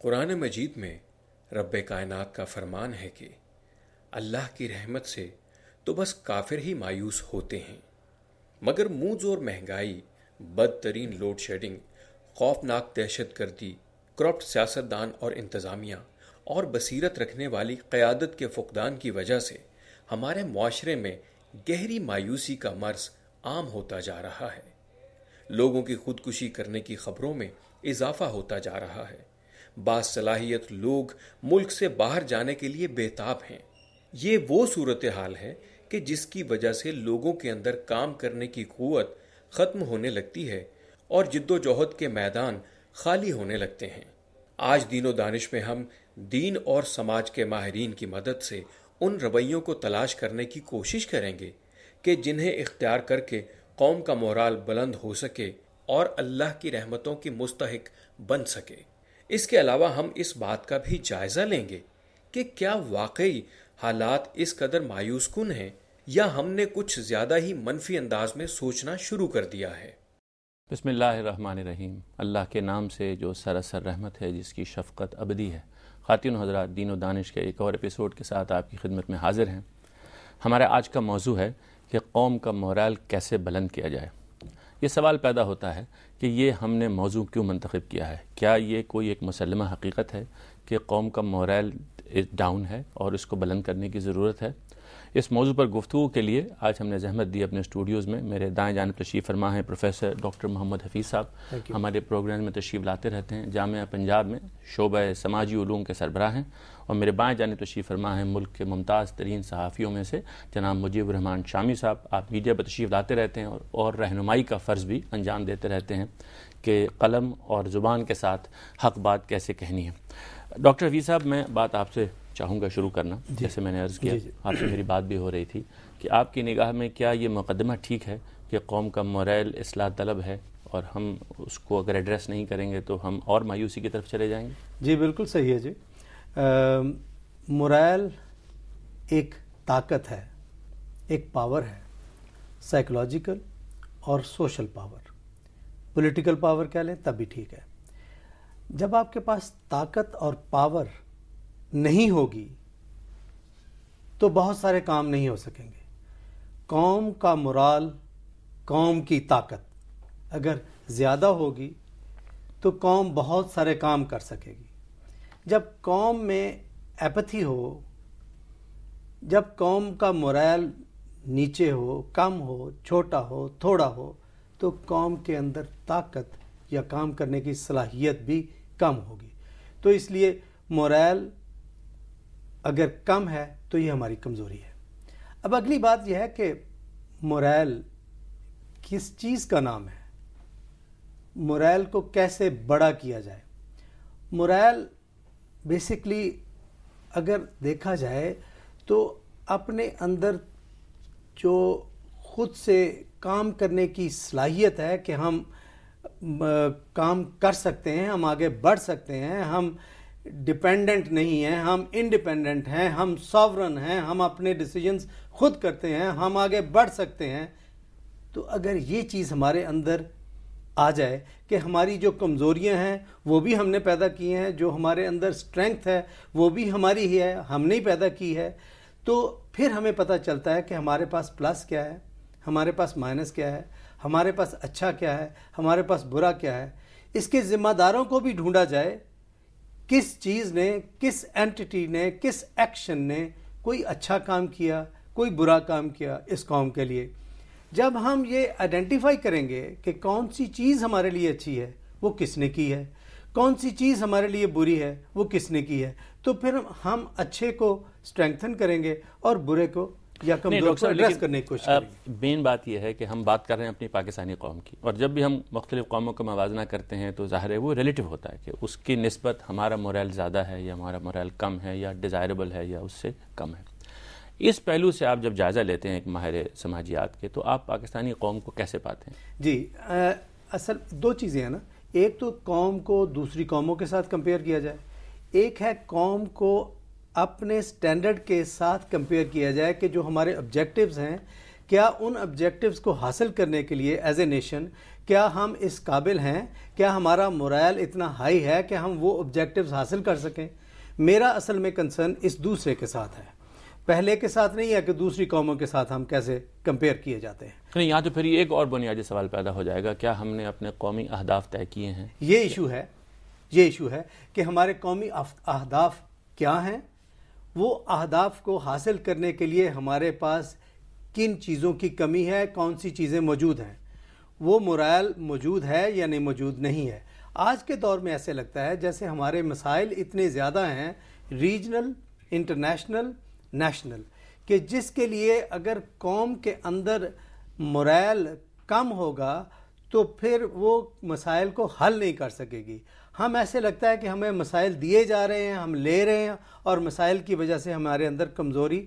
قرآن مجید میں رب کائنات کا فرمان ہے کہ اللہ کی رحمت سے تو بس کافر ہی مایوس ہوتے ہیں، مگر موز اور مہنگائی، بدترین لوڈ شیڈنگ، خوفناک دہشت گردی، کرپٹ سیاستدان اور انتظامیہ اور بصیرت رکھنے والی قیادت کے فقدان کی وجہ سے ہمارے معاشرے میں گہری مایوسی کا مرض عام ہوتا جا رہا ہے۔ لوگوں کی خودکشی کرنے کی خبروں میں اضافہ ہوتا جا رہا ہے۔ باصلاحیت لوگ ملک سے باہر جانے کے لیے بےتاب ہیں۔ یہ وہ صورتحال ہے کہ جس کی وجہ سے لوگوں کے اندر کام کرنے کی قوت ختم ہونے لگتی ہے اور جد و جہد کے میدان خالی ہونے لگتے ہیں۔ آج دین و دانش میں ہم دین اور سماج کے ماہرین کی مدد سے ان رویوں کو تلاش کرنے کی کوشش کریں گے کہ جنہیں اختیار کر کے قوم کا مورال بلند ہو سکے اور اللہ کی رحمتوں کی مستحق بن سکے۔ اس کے علاوہ ہم اس بات کا بھی جائزہ لیں گے کہ کیا واقعی حالات اس قدر مایوس کن ہیں یا ہم نے کچھ زیادہ ہی منفی انداز میں سوچنا شروع کر دیا ہے۔ بسم اللہ الرحمن الرحیم۔ اللہ کے نام سے جو سراسر رحمت ہے، جس کی شفقت ابدی ہے۔ خواتین و حضرات، دین و دانش کے ایک اور ایپیسوڈ کے ساتھ آپ کی خدمت میں حاضر ہیں۔ ہمارا آج کا موضوع ہے کہ قوم کا مورال کیسے بلند کیا جائے۔ یہ سوال پیدا ہوتا ہے کہ یہ ہم نے موضوع کیوں منتخب کیا ہے؟ کیا یہ کوئی ایک مسلمہ حقیقت ہے کہ قوم کا مورال ڈاؤن ہے اور اس کو بلند کرنے کی ضرورت ہے؟ اس موضوع پر گفتگو کے لیے آج ہم نے زحمت دی اپنے اسٹوڈیوز میں۔ میرے دائیں جانب تشریف فرما ہیں پروفیسر ڈاکٹر محمد حفیظ صاحب، ہمارے پروگرام میں تشریف لاتے رہتے ہیں، جامعہ پنجاب میں شعبہ سماجی علوم کے سربراہ ہیں۔ اور میرے بائیں جانب تشریف فرما ہیں ملک کے ممتاز ترین صحافیوں میں سے جناب مجیب الرحمان شامی صاحب۔ آپ میڈیا پر تشریف لاتے رہتے ہیں اور رہنمائی کا فرض بھی انجام دیتے رہتے ہیں کہ قلم اور زبان کے ساتھ حق بات کیسے کہنی ہے۔ ڈاکٹر حفیظ صاحب، میں بات آپ سے چاہوں گا شروع کرنا، جیسے میں نے عرض کیا، آپ سے میری بات بھی ہو رہی تھی کہ آپ کی نگاہ میں کیا یہ مقدمہ ٹھیک ہے کہ قوم کا مورال اصلاح طلب ہے اور ہم اس کو اگر ایڈریس نہیں کریں گے تو ہم اور مایوسی کی طرف چلے جائیں گے؟ جی بالکل صحیح ہے جی۔ مورال ایک طاقت ہے، ایک پاور ہے، سائیکولوجیکل اور سوشل پاور۔ پولیٹیکل پاور کہہ لیں تب بھی ٹھیک ہے۔ جب آپ کے پاس طاقت اور پاور نہیں ہوگی تو بہت سارے کام نہیں ہو سکیں گے۔ قوم کا مورال، قوم کی طاقت اگر زیادہ ہوگی تو قوم بہت سارے کام کر سکے گی۔ جب قوم میں ایپتھی ہو، جب قوم کا مورال نیچے ہو، کم ہو، چھوٹا ہو، تھوڑا ہو، تو قوم کے اندر طاقت یا کام کرنے کی صلاحیت بھی کم ہوگی۔ تو اس لیے مورال اگر کم ہے تو یہ ہماری کمزوری ہے۔ اب اگلی بات یہ ہے کہ مورال کس چیز کا نام ہے؟ مورال کو کیسے بڑا کیا جائے؟ مورال بیسیکلی اگر دیکھا جائے تو اپنے اندر جو خود سے کام کرنے کی صلاحیت ہے کہ ہم کام کر سکتے ہیں، ہم آگے بڑھ سکتے ہیں، ہم ڈیپینڈنٹ نہیں ہیں، ہم انڈیپینڈنٹ ہیں، ہم ساورن ہیں، ہم اپنے ڈیسیجنز خود کرتے ہیں، ہم آگے بڑھ سکتے ہیں۔ تو اگر یہ چیز ہمارے اندر آ جائے کہ ہماری جو کمزوریاں ہیں وہ بھی ہم نے پیدا کی ہیں، جو ہمارے اندر اسٹرینگتھ ہے وہ بھی ہماری ہی ہے، ہم نے ہی پیدا کی ہے، تو پھر ہمیں پتہ چلتا ہے کہ ہمارے پاس پلس کیا ہے، ہمارے پاس مائنس کیا ہے، ہمارے پاس اچھا کیا ہے، ہمارے پاس برا کیا ہے۔ اس کے ذمہ داروں کو بھی ڈھونڈا جائے، کس چیز نے، کس اینٹی نے، کس ایکشن نے کوئی اچھا کام کیا، کوئی برا کام کیا اس قوم کے لیے۔ جب ہم یہ آئیڈینٹیفائی کریں گے کہ کون سی چیز ہمارے لیے اچھی ہے، وہ کس نے کی ہے، کون سی چیز ہمارے لیے بری ہے، وہ کس نے کی ہے، تو پھر ہم اچھے کو اسٹرینگتھن کریں گے اور برے کو یا کمزور کو ایڈریس کرنے کی کوشش کریں گے۔ مین بات یہ ہے کہ ہم بات کر رہے ہیں اپنی پاکستانی قوم کی، اور جب بھی ہم مختلف قوموں کا موازنہ کرتے ہیں تو ظاہر ہے وہ ریلیٹو ہوتا ہے کہ اس کی نسبت ہمارا مورال زیادہ ہے یا ہمارا مورال کم ہے یا ڈیزائربل ہے یا اس سے کم ہے۔ اس پہلو سے آپ جب جائزہ لیتے ہیں ایک ماہر سماجیات کے، تو آپ پاکستانی قوم کو کیسے پاتے ہیں؟ جی اصل دو چیزیں ہیں نا، ایک تو قوم کو دوسری قوموں کے ساتھ کمپیئر کیا جائے، ایک ہے قوم کو اپنے سٹینڈرڈ کے ساتھ کمپیئر کیا جائے کہ جو ہمارے آبجیکٹیوز ہیں کیا ان آبجیکٹیوز کو حاصل کرنے کے لیے ایز اے نیشن کیا ہم اس قابل ہیں؟ کیا ہمارا مورائل اتنا ہائی ہے کہ ہم وہ آبجیکٹیوز حاصل کر سکیں؟ میرا اصل میں کنسرن اس دوسرے کے ساتھ ہے، پہلے کے ساتھ نہیں ہے کہ دوسری قوموں کے ساتھ ہم کیسے کمپیئر کیے جاتے ہیں. نہیں، یہاں تو پھر ایک اور بنیادی سوال پیدا ہو جائے گا، کیا ہم نے اپنے قومی اہداف طے کیے ہیں؟ یہ ایشو ہے کہ ہمارے قومی اہداف کیا ہیں، وہ اہداف کو حاصل کرنے کے لیے ہمارے پاس کن چیزوں کی کمی ہے، کون سی چیزیں موجود ہیں، وہ مورائل موجود ہے یا نہیں موجود نہیں ہے. آج کے دور میں ایسے لگتا ہے جیسے ہمارے مسائل اتنے زیادہ ہیں، ریجنل، انٹرنیشنل، نیشنل، کہ جس کے لیے اگر قوم کے اندر مورائل کم ہوگا تو پھر وہ مسائل کو حل نہیں کر سکے گی. ہم ایسے لگتا ہے کہ ہمیں مسائل دیے جا رہے ہیں، ہم لے رہے ہیں، اور مسائل کی وجہ سے ہمارے اندر کمزوری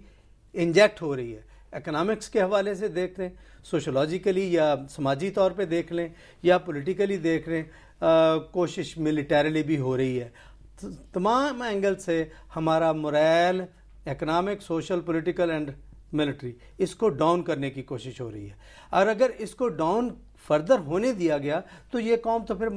انجیکٹ ہو رہی ہے. اکنامکس کے حوالے سے دیکھ لیں، سوشولوجیکلی یا سماجی طور پہ دیکھ لیں، یا پولیٹیکلی دیکھ لیں، کوشش ملیٹریلی بھی ہو رہی ہے. تمام اینگل سے ہمارا morale, economic, social, political and military, اس کو ڈاؤن کرنے کی کوشش ہو رہی ہے. اور اگر اس کو ڈاؤن فردر ہونے دیا گیا تو یہ قوم تو پھر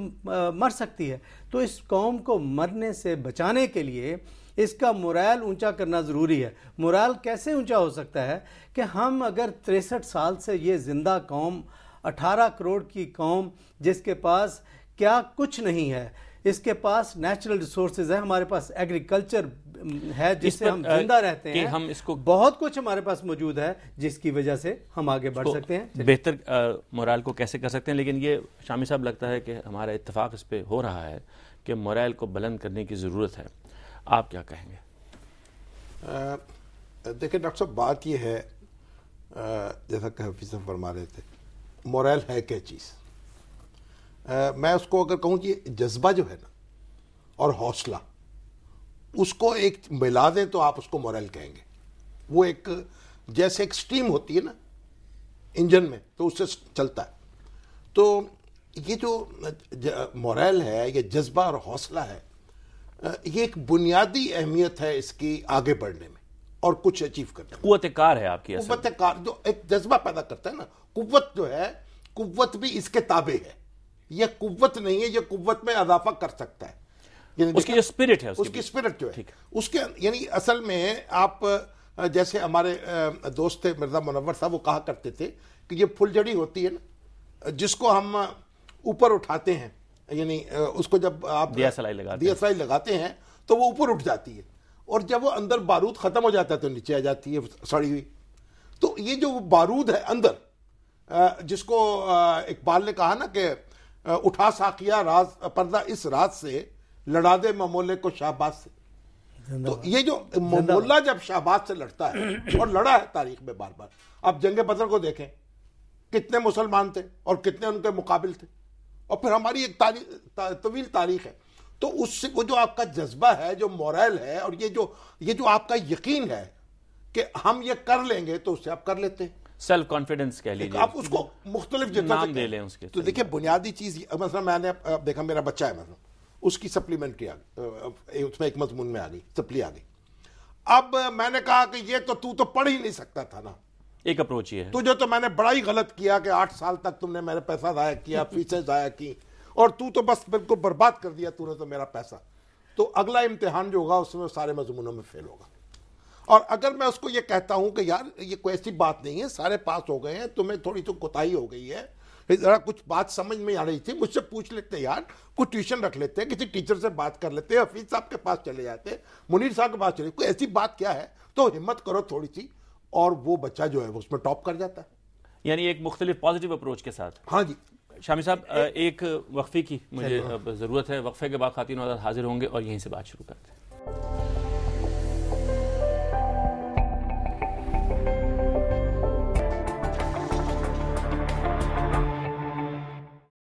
مر سکتی ہے. تو اس قوم کو مرنے سے بچانے کے لیے اس کا مورائل اونچا کرنا ضروری ہے. مورائل کیسے اونچا ہو سکتا ہے کہ ہم اگر 63 سال سے یہ زندہ قوم، 18 کروڑ کی قوم جس کے پاس کیا کچھ نہیں ہے، اس کے پاس نیچرل ریسورسز ہیں، ہمارے پاس ایگریکلچر ہے جس سے ہم زندہ رہتے ہیں، ہم اس کو بہت کچھ ہمارے پاس موجود ہے جس کی وجہ سے ہم آگے بڑھ سکتے ہیں. بہتر مورائل کو کیسے کر سکتے ہیں. لیکن یہ شامی صاحب لگتا ہے کہ ہمارا اتفاق اس پہ ہو رہا ہے کہ مورائل کو بلند کرنے کی ضرورت ہے. آپ کیا کہیں گے؟ دیکھیں ڈاکٹر صاحب، بات یہ ہے جیسا کہ حفیظ صاحب فرما رہے تھے، مورائل ہے کیا چیز. میں اس کو اگر کہوں کہ جذبہ جو ہے نا اور حوصلہ، اس کو ایک ملا دیں تو آپ اس کو مورائل کہیں گے. وہ ایک جیسے ایک سٹیم ہوتی ہے نا انجن میں، تو اس سے چلتا ہے. تو یہ جو مورائل ہے، یہ جذبہ اور حوصلہ ہے، یہ ایک بنیادی اہمیت ہے اس کی آگے بڑھنے میں اور کچھ اچیو کرنے میں. قوت کار ہے آپ کی، قوت کار جو ایک جذبہ پیدا کرتا ہے نا. قوت جو ہے، قوت بھی اس کے تابع ہے. یہ قوت نہیں ہے، یہ قوت میں اضافہ کر سکتا ہے. اس کی جو اسپرٹ ہے، اس کی اسپرٹ جو ہے، اس کے یعنی اصل میں آپ جیسے ہمارے دوست تھے مرزا منور صاحب، وہ کہا کرتے تھے کہ یہ پھل جڑی ہوتی ہے نا، جس کو ہم اوپر اٹھاتے ہیں، یعنی اس کو جب آپ دیا سلائی لگاتے ہیں تو وہ اوپر اٹھ جاتی ہے، اور جب وہ اندر بارود ختم ہو جاتا ہے تو نیچے آ جاتی ہے سڑی ہوئی. تو یہ جو بارود ہے اندر، جس کو اقبال نے کہا نا کہ اٹھا ساقیہ راز پردہ اس راز سے، لڑا دے ممولے کو شہباز سے. تو یہ جو مولا جب شہباز سے لڑتا ہے، اور لڑا ہے تاریخ میں بار بار. آپ جنگ بدر کو دیکھیں، کتنے مسلمان تھے اور کتنے ان کے مقابل تھے، اور پھر ہماری ایک طویل تاریخ ہے. تو اس سے وہ جو آپ کا جذبہ ہے، جو مورائل ہے، اور یہ جو آپ کا یقین ہے کہ ہم یہ کر لیں گے، تو اس سے آپ کر لیتے ہیں. سیلف کانفیڈنس کہہ لیجیے، آپ اس کو مختلف نام دے لیں اس کے. تو دیکھیں بنیادی چیز، مثلا میں نے دیکھا میرا بچہ ہے، مثلا اس کی سپلیمنٹری اس میں ایک مضمون میں آ گئی، سپلی آ گئی. اب میں نے کہا کہ یہ تو پڑھ ہی نہیں سکتا تھا نا. ایک اپروچ یہ ہے، تجھے تو میں نے بڑا ہی غلط کیا کہ 8 سال تک تم نے میرا پیسہ ضائع کیا، فیسیں ضائع کی، اور تو بس بالکل برباد کر دیا تو نے تو میرا پیسہ. تو اگلا امتحان جو ہوگا اس میں سارے مضمونوں میں فیل ہوگا. اور اگر میں اس کو یہ کہتا ہوں کہ یار یہ کوئی ایسی بات نہیں ہے، سارے پاس ہو گئے ہیں، تمہیں تھوڑی تو کوتاہی ہو گئی ہے، ذرا کچھ بات سمجھ میں آ رہی تھی، مجھ سے پوچھ لیتے یار، کچھ ٹیوشن رکھ لیتے، کسی ٹیچر سے بات کر لیتے، حفیظ صاحب کے پاس چلے جاتے، منیر صاحب کے پاس چلے، کوئی ایسی بات کیا ہے. تو ہمت کرو تھوڑی سی، اور وہ بچہ جو ہے اس میں ٹاپ کر جاتا ہے. یعنی ایک مختلف پازیٹیو اپروچ کے ساتھ. ہاں جی. شامی صاحب، ایک وقفے کی مجھے ضرورت ہے. وقفے کے بعد خواتین و حضرات حاضر ہوں گے اور یہیں سے بات شروع کرتے ہیں.